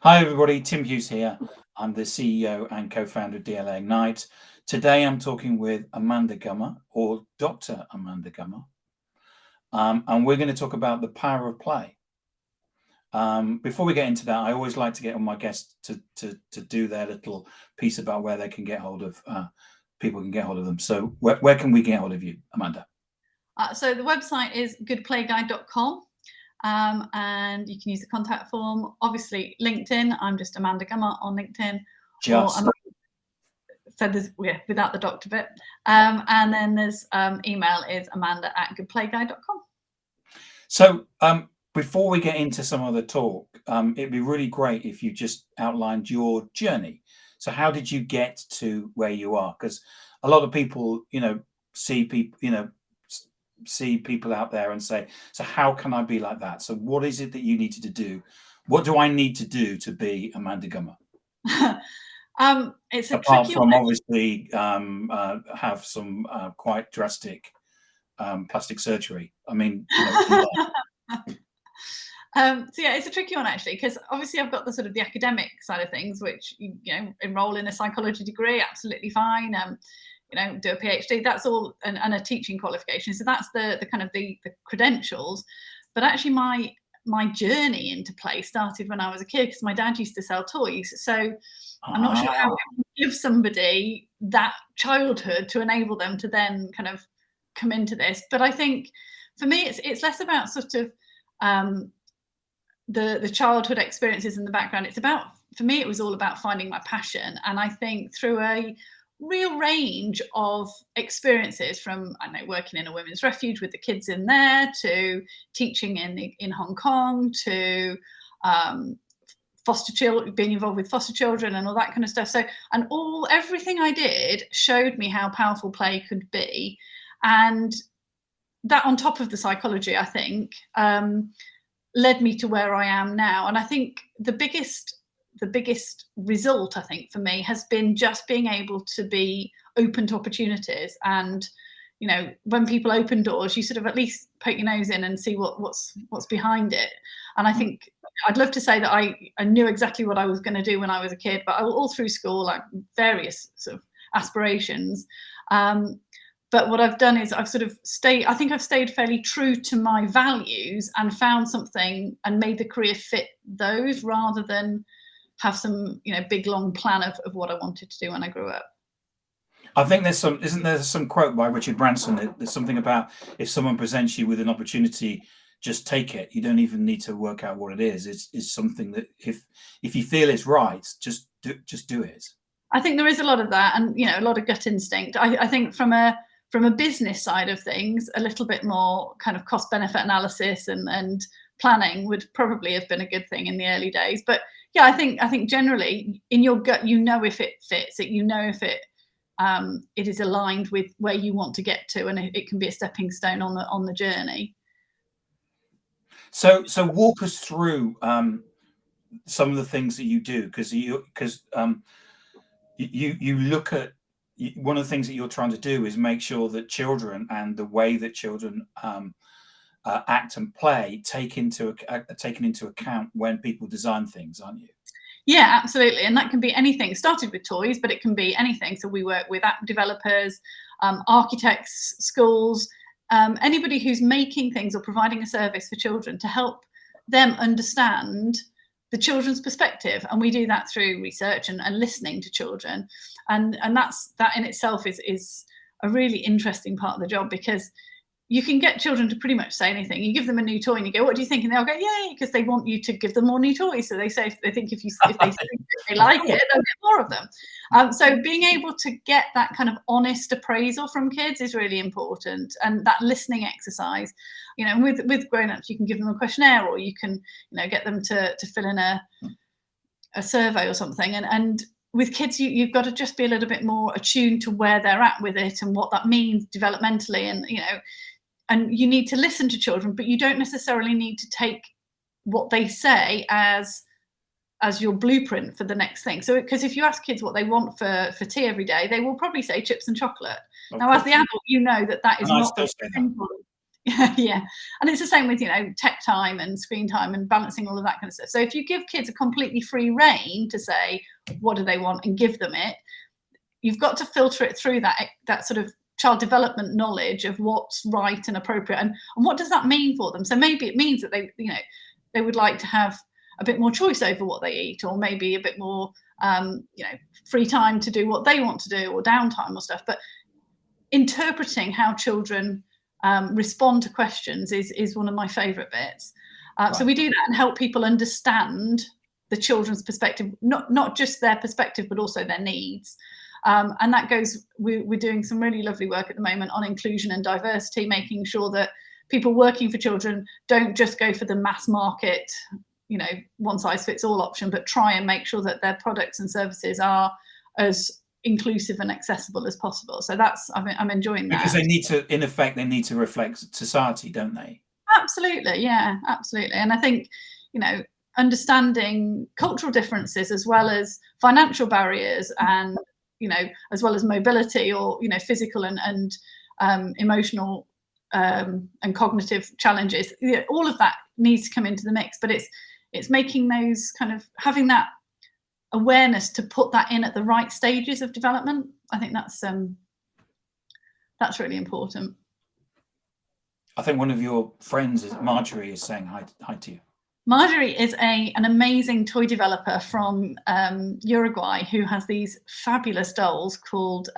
Hi everybody, Tim Hughes here. I'm the CEO and co-founder of DLA Ignite. Today I'm talking with Amanda Gummer, or Dr. Amanda Gummer, and we're going to talk about the power of play. Before we get into that, I always like to get on my guests to do their little piece about where they can get hold of people can get hold of them. So where can we get hold of you, Amanda? So the website is goodplayguide.com. And you can use the contact form. Obviously, LinkedIn. I'm just Amanda Gummer on LinkedIn. Without the doctor bit. And then there's email is amanda@goodplayguide.com. So before we get into some other talk, it'd be really great if you just outlined your journey. So how did you get to where you are? Because a lot of people, see people out there and say, so how can I be like that? So what is it that you needed to do? What do I need to do to be Amanda Gummer? It's a apart tricky from one. Obviously have some quite drastic plastic surgery. I mean, So yeah, it's a tricky one actually, because obviously I've got the sort of the academic side of things, which enroll in a psychology degree, absolutely fine. Do a PhD, that's all, and a teaching qualification. So that's the kind of the credentials. But actually my journey into play started when I was a kid, because my dad used to sell toys. So I'm not sure how to give somebody that childhood to enable them to then kind of come into this. But I think for me, it's less about sort of the childhood experiences in the background. It's about, for me, it was all about finding my passion. And I think through a real range of experiences, from working in a women's refuge with the kids in there, to teaching in Hong Kong, to foster children, being involved with foster children and all that kind of stuff. So, and everything I did showed me how powerful play could be. And that, on top of the psychology, I think, led me to where I am now. And I think the biggest result, I think, for me has been just being able to be open to opportunities. And when people open doors, you sort of at least poke your nose in and see what's behind it. And I think I'd love to say that I knew exactly what I was going to do when I was a kid, but all through school, like various sort of aspirations. But what I've done is I've stayed fairly true to my values and found something and made the career fit those, rather than have some big long plan of what I wanted to do when I grew up. I think isn't there some quote by Richard Branson? There's something about, if someone presents you with an opportunity, just take it. You don't even need to work out what it is. It's something that if you feel it's right, just do it. I think there is a lot of that, and a lot of gut instinct. I think from a business side of things, a little bit more kind of cost benefit analysis and planning would probably have been a good thing in the early days. But yeah, I think generally in your gut, if it fits it, if it is aligned with where you want to get to, and it can be a stepping stone on the journey. So walk us through some of the things that you do, because you look at, one of the things that you're trying to do is make sure that children, and the way that children act and play, taken into account when people design things, aren't you? Yeah, absolutely. And that can be anything. It started with toys, but it can be anything. So we work with app developers, architects, schools, anybody who's making things or providing a service for children, to help them understand the children's perspective. And we do that through research and listening to children. And that in itself is a really interesting part of the job, because you can get children to pretty much say anything. You give them a new toy and you go, "What do you think?" And they'll go, "Yay," because they want you to give them more new toys. So they say, if they like it, they'll get more of them. So being able to get that kind of honest appraisal from kids is really important, and that listening exercise. With grown-ups, you can give them a questionnaire, or you can get them to fill in a survey or something. And with kids, you've got to just be a little bit more attuned to where they're at with it and what that means developmentally, and you need to listen to children, but you don't necessarily need to take what they say as your blueprint for the next thing. So, because if you ask kids what they want for tea every day, they will probably say chips and chocolate. Now, as the adult, that is not simple. Yeah, and it's the same with, you know, tech time and screen time and balancing all of that kind of stuff. So if you give kids a completely free rein to say what do they want and give them it, you've got to filter it through that sort of child development knowledge of what's right and appropriate and what does that mean for them. So maybe it means that they, you know, they would like to have a bit more choice over what they eat, or maybe a bit more you know, free time to do what they want to do, or downtime or stuff. But interpreting how children respond to questions is one of my favorite bits. Right. So we do that and help people understand the children's perspective, not just their perspective, but also their needs. And that goes, we're doing some really lovely work at the moment on inclusion and diversity, making sure that people working for children don't just go for the mass market, you know, one size fits all option, but try and make sure that their products and services are as inclusive and accessible as possible. So that's, I'm enjoying that. Because they need to, in effect, they need to reflect society, don't they? Absolutely, yeah, absolutely. And I think, you know, understanding cultural differences as well as financial barriers, and, you know, as well as mobility, or, you know, physical and emotional and cognitive challenges, you know, all of that needs to come into the mix. But it's making those kind of, having that awareness to put that in at the right stages of development. I think that's really important. I think one of your friends, Marjorie, is saying hi to you. Marjorie is an amazing toy developer from Uruguay, who has these fabulous dolls called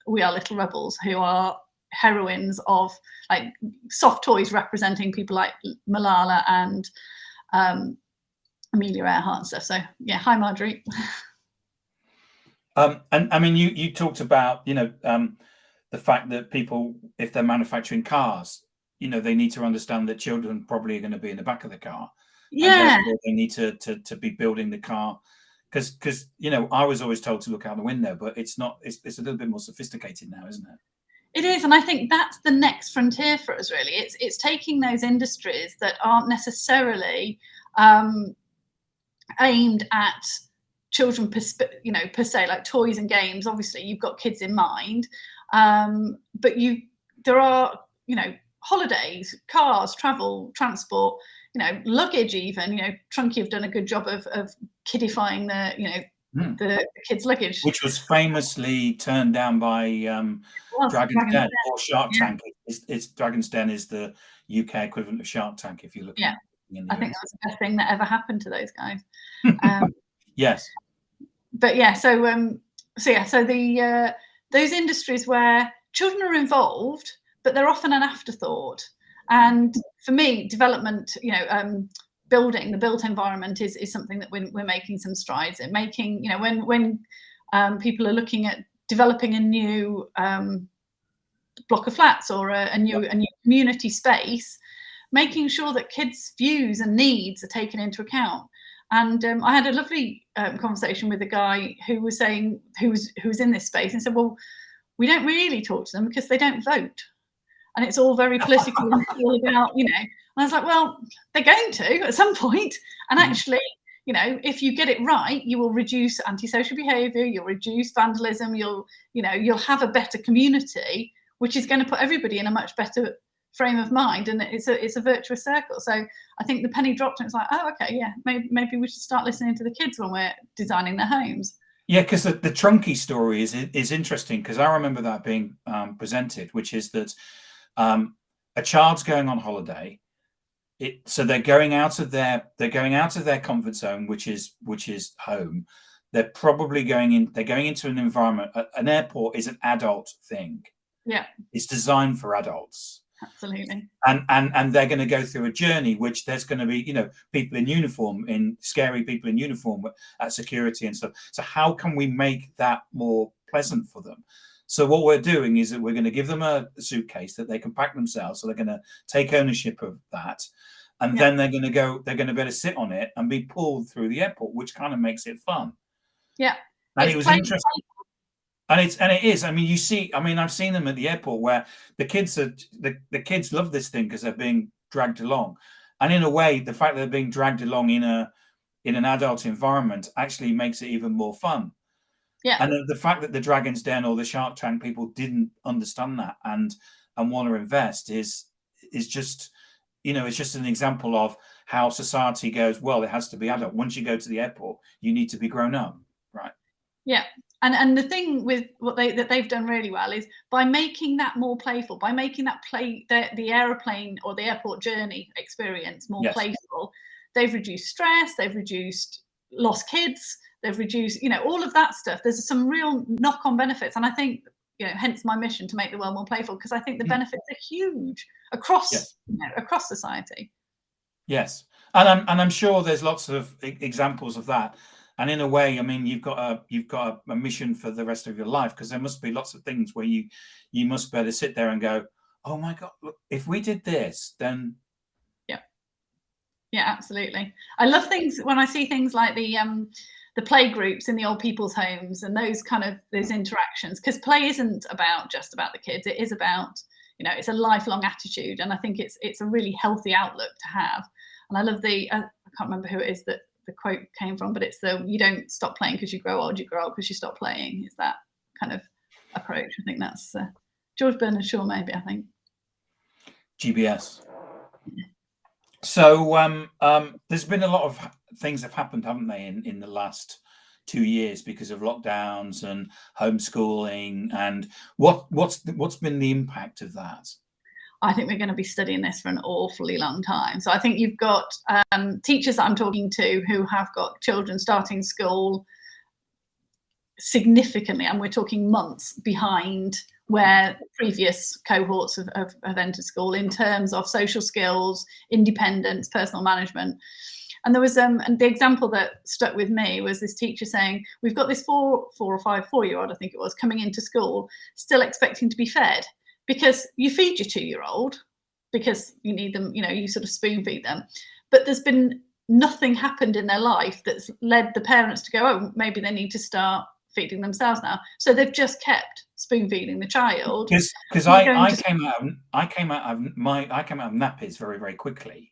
We Are Little Rebels, who are heroines of, like, soft toys representing people like Malala and Amelia Earhart and stuff. So yeah, hi Marjorie. And I mean, you talked about, you know, the fact that people, if they're manufacturing cars, you know, they need to understand that children probably are going to be in the back of the car. Yeah. And therefore they need to be building the car, because you know, I was always told to look out the window, but it's not. It's a little bit more sophisticated now, isn't it? It is, and I think that's the next frontier for us. Really, it's taking those industries that aren't necessarily aimed at children, you know, per se, like toys and games. Obviously, you've got kids in mind, but there are, you know, holidays, cars, travel, transport, you know, luggage even. You know, Trunky have done a good job of kidifying the, you know, the kids' luggage, which was famously turned down by Dragon's Den or Shark Tank. It's Dragon's Den is the UK equivalent of Shark Tank, if you look at it. I think that was the best thing that ever happened to those guys. Yes. But yeah, so the those industries where children are involved, but they're often an afterthought. And for me, development, you know, building the built environment is something that we're making some strides in. Making, you know, when people are looking at developing a new block of flats or a new community space, making sure that kids' views and needs are taken into account. And I had a lovely conversation with a guy who was saying, who was in this space, and said, well, we don't really talk to them because they don't vote. And it's all very political and all about, you know. And I was like, well, they're going to at some point. And actually, you know, if you get it right, you will reduce antisocial behaviour, you'll reduce vandalism, you'll have a better community, which is going to put everybody in a much better frame of mind, and it's a virtuous circle. So I think the penny dropped, and it's like, oh, okay, yeah, maybe we should start listening to the kids when we're designing their homes. Yeah, because the Trunky story is interesting, because I remember that being presented, which is that a child's going on holiday. So they're going out of their comfort zone, which is home. They're probably going into an environment. An airport is an adult thing. Yeah, it's designed for adults. Absolutely. And they're going to go through a journey, which there's going to be, you know, people in uniform, scary people in uniform at security and stuff. So how can we make that more pleasant for them? So what we're doing is that we're going to give them a suitcase that they can pack themselves. So they're going to take ownership of that. And then they're going to be able to sit on it and be pulled through the airport, which kind of makes it fun. Yeah. And it was interesting. And it is. I mean, I've seen them at the airport where the kids love this thing because they're being dragged along. And in a way, the fact that they're being dragged along in an adult environment actually makes it even more fun. Yeah. And the fact that the Dragon's Den or the Shark Tank people didn't understand that and want to invest is is just, it's just an example of how society goes, well, it has to be adult. Once you go to the airport, you need to be grown up, right? Yeah. And the thing with what they've done really well is by making that more playful, by making that the aeroplane or the airport journey experience more playful, they've reduced stress, they've reduced lost kids, they've reduced, all of that stuff. There's some real knock-on benefits. And I think, hence my mission to make the world more playful, because I think the benefits are huge across, across society. Yes. And I'm sure there's lots of examples of that. And in a way, I mean, you've got a mission for the rest of your life, because there must be lots of things where you must be able to sit there and go, oh my God, look, if we did this, then. Yeah, absolutely. I love things when I see things like the play groups in the old people's homes and those interactions, because play isn't just about the kids. It is about, it's a lifelong attitude. And I think it's a really healthy outlook to have. And I love I can't remember who it is that the quote came from, but it's you don't stop playing because you grow old because you stop playing. It's that kind of approach. I think that's George Bernard Shaw, maybe, I think. GBS. So there's been a lot of things have happened, haven't they, in the last 2 years because of lockdowns and homeschooling, and what's been the impact of that? I think we're going to be studying this for an awfully long time. So I think you've got teachers that I'm talking to who have got children starting school significantly, and we're talking months behind where previous cohorts have entered school in terms of social skills, independence, personal management. And there was and the example that stuck with me was this teacher saying, we've got this 4-year-old, I think it was, coming into school, still expecting to be fed, because you feed your 2-year-old because you need them, you sort of spoon feed them. But there's been nothing happened in their life that's led the parents to go, oh, maybe they need to start feeding themselves now. So they've just kept spoon feeding the child. Because I came out of nappies very, very quickly.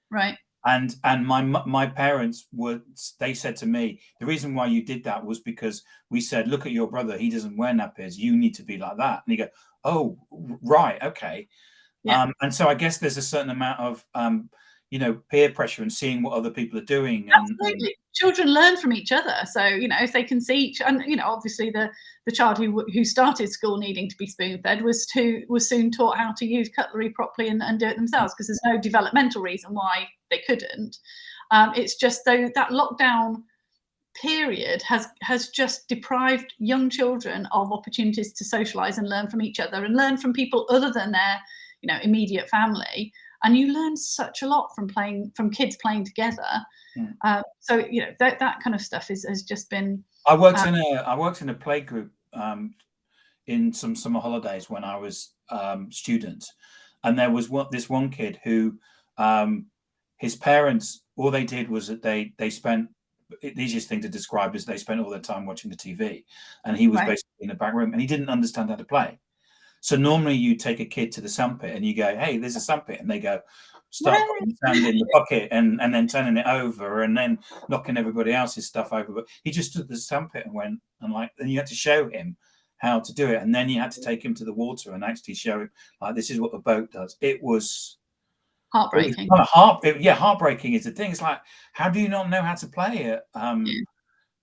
Right. And my parents they said to me, the reason why you did that was because we said, look at your brother, he doesn't wear nappies, you need to be like that. And you go, oh, right, okay. Yeah. And so I guess there's a certain amount of peer pressure and seeing what other people are doing. Absolutely. Children learn from each other. So, if they can see and obviously the child who started school needing to be spoon fed was soon taught how to use cutlery properly and do it themselves, because there's no developmental reason why they couldn't. It's just though that lockdown period has just deprived young children of opportunities to socialize and learn from each other and learn from people other than their immediate family. And you learn such a lot from kids playing together. So that kind of stuff has just been. I worked in a play group in some summer holidays when I was student, and there was this one kid who his parents, all they did was that they spent, the easiest thing to describe is they spent all their time watching the TV, and he was basically in the back room and he didn't understand how to play. So normally you take a kid to the sandpit and you go, hey, there's a sandpit, and they go, start putting sand in the bucket and then turning it over and then knocking everybody else's stuff over. But he just stood at the sandpit and went and then you had to show him how to do it, and then you had to take him to the water and actually show him this is what a boat does. It was heartbreaking. Heartbreaking is the thing. It's like, how do you not know how to play it?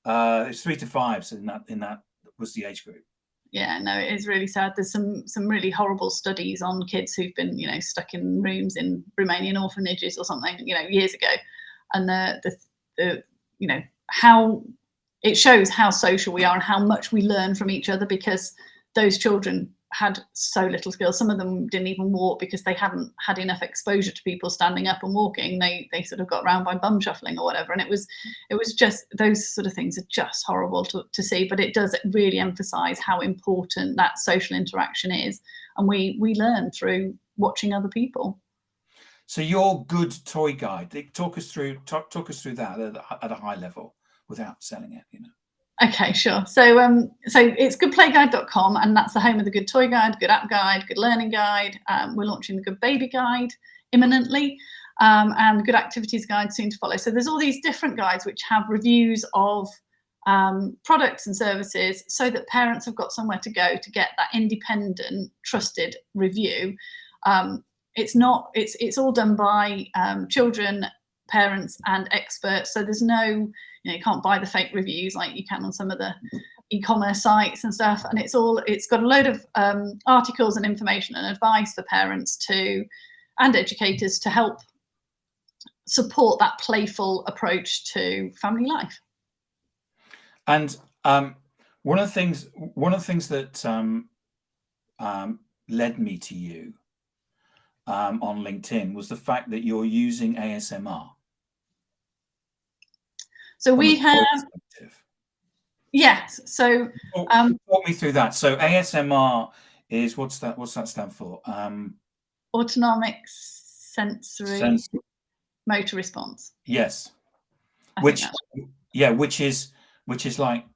It's 3 to 5, so in that was the age group. Yeah, no, it is really sad. There's some really horrible studies on kids who've been, stuck in rooms in Romanian orphanages or something, years ago, and the how it shows how social we are and how much we learn from each other, because those children had so little skill. Some of them didn't even walk because they hadn't had enough exposure to people standing up and walking. They sort of got around by bum shuffling or whatever. And it was just, those sort of things are just horrible to see, but it does really emphasize how important that social interaction is. And we learn through watching other people. So your good toy guide, talk us through that at a high level without selling it, Okay, sure. So it's goodplayguide.com, and that's the home of the Good Toy Guide, Good App Guide, Good Learning Guide. We're launching the Good Baby Guide imminently, and Good Activities Guide soon to follow. So there's all these different guides which have reviews of products and services, so that parents have got somewhere to go to get that independent, trusted review. it's not, it's all done by children, parents and experts. So there's no, you can't buy the fake reviews like you can on some of the e-commerce sites and stuff. And it's got a load of articles and information and advice for parents and educators to help support that playful approach to family life. And one of the things that led me to you on LinkedIn was the fact that you're using ASMR. So we have, yes. So walk me through that. So ASMR is, what's that stand for? Autonomic sensory motor response. Yes. Which is like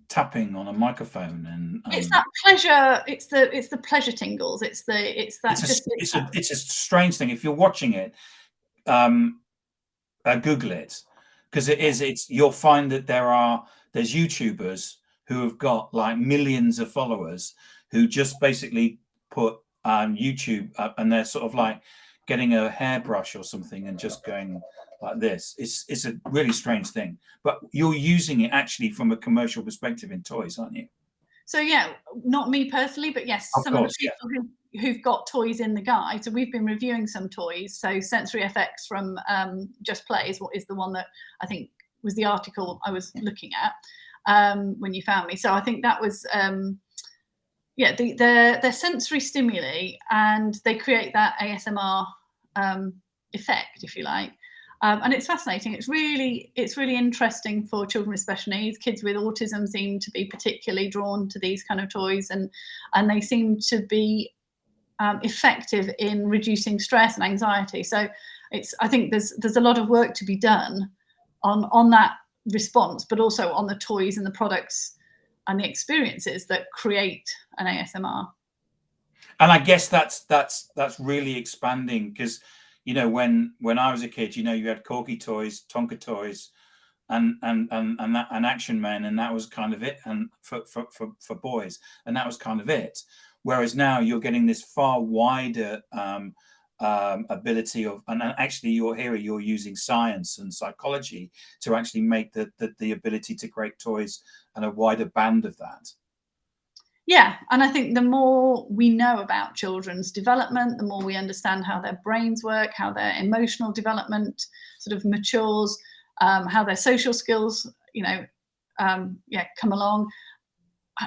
tapping on a microphone, and it's that pleasure. It's the pleasure tingles. It's a strange thing. If you're watching it, Google it, because you'll find that there's YouTubers who have got like millions of followers who just basically put YouTube up, and they're sort of like getting a hairbrush or something and just going like this. It's a really strange thing, but you're using it actually from a commercial perspective in toys, aren't you? So yeah, not me personally, but yes, some of the people who've got toys in the guide. So we've been reviewing some toys. So Sensory FX from Just Play is the one that I think was the article I was looking at when you found me. So I think that was they're sensory stimuli, and they create that ASMR effect, if you like. And it's fascinating. It's really interesting for children with special needs. Kids with autism seem to be particularly drawn to these kind of toys, and they seem to be effective in reducing stress and anxiety. So I think there's a lot of work to be done on that response, but also on the toys and the products and the experiences that create an ASMR. And I guess that's really expanding, because when I was a kid, you had Corgi toys, Tonka toys, and Action Man, and that was kind of it, and for boys, and that was kind of it. Whereas now you're getting this far wider ability of, and actually you're using science and psychology to actually make the ability to create toys and a wider band of that. Yeah, and I think the more we know about children's development, the more we understand how their brains work, how their emotional development sort of matures, how their social skills, come along,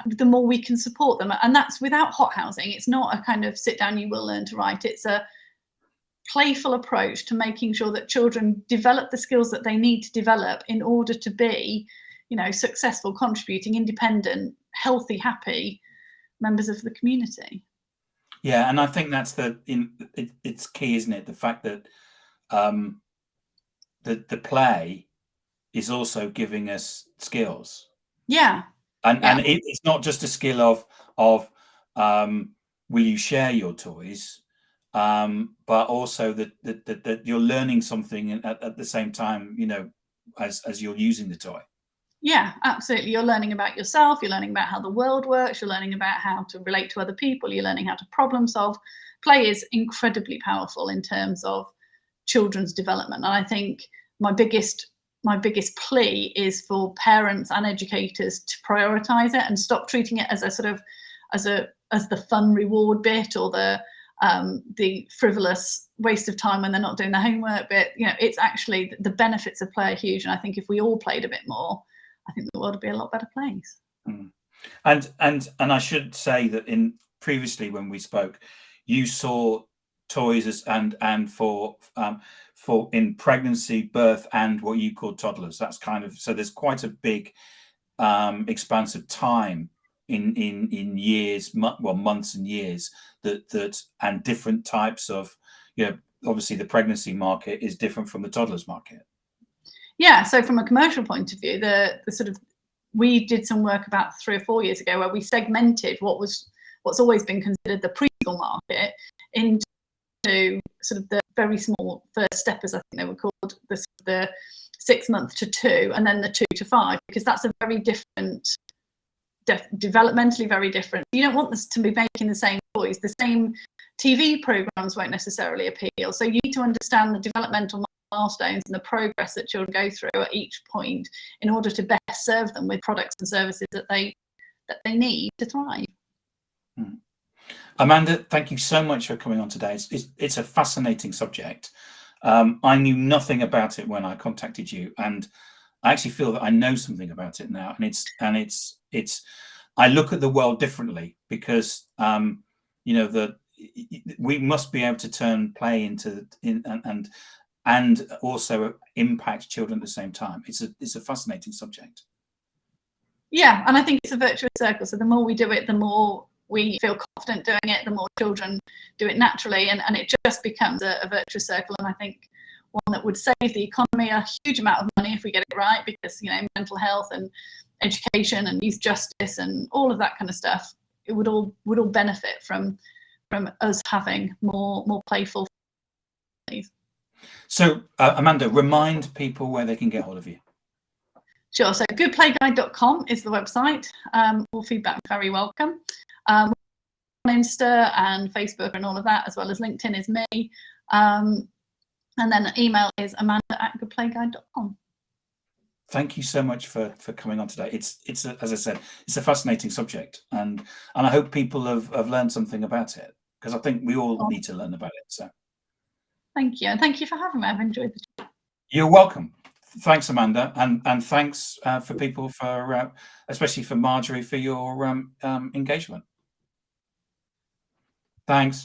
the more we can support them. And that's without hothousing. It's not a kind of sit down, you will learn to write. It's a playful approach to making sure that children develop the skills that they need to develop in order to be, successful, contributing, independent, healthy, happy members of the community. Yeah, and I think that's it's key, isn't it? The fact that the play is also giving us skills. Yeah. And it's not just a skill of will you share your toys, but also that you're learning something at the same time, as you're using the toy. Yeah, absolutely. You're learning about yourself. You're learning about how the world works. You're learning about how to relate to other people. You're learning how to problem solve. Play is incredibly powerful in terms of children's development. And I think my biggest plea is for parents and educators to prioritize it and stop treating it as a sort of as the fun reward bit, or the frivolous waste of time when they're not doing their homework bit. It's actually, the benefits of play are huge. And I think if we all played a bit more, I think the world would be a lot better place. Mm. And I should say that previously when we spoke, you saw toys as and for in pregnancy, birth, and what you call toddlers. That's kind of, so there's quite a big expanse of time in years, months and years, that and different types of, obviously the pregnancy market is different from the toddlers market. Yeah, so from a commercial point of view, the sort of, we did some work about 3 or 4 years ago where we segmented what's always been considered the preschool market into sort of the very small first steppers, I think they were called, the 6 month to 2, and then the 2 to 5, because that's a very different developmentally very different. You don't want this to be making the same toys. The same TV programs won't necessarily appeal. So you need to understand the developmental milestones and the progress that children go through at each point in order to best serve them with products and services that they need to thrive. Amanda, thank you so much for coming on today. It's a fascinating subject. I knew nothing about it when I contacted you, and I actually feel that I know something about it now. And it's I look at the world differently because you know, we must be able to turn play into and also impact children at the same time. It's a fascinating subject. Yeah, and I think it's a virtuous circle. So the more we do it, the more we feel confident doing it, the more children do it naturally, and it just becomes a virtuous circle. And I think one that would save the economy a huge amount of money if we get it right, because, you know, mental health and education and youth justice and all of that kind of stuff, it would all benefit from us having more playful families. So Amanda, remind people where they can get hold of you. Sure. So goodplayguide.com is the website. All feedback very welcome. On Insta and Facebook and all of that, as well as LinkedIn is me. And then email is amanda@goodplayguide.com. Thank you so much for coming on today. It's as I said, it's a fascinating subject, and I hope people have learned something about it, because I think we all need to learn about it. So thank you, and thank you for having me. I've enjoyed the chat. You're welcome. Thanks, Amanda, and thanks for people, for especially for Marjorie, for your engagement. Thanks.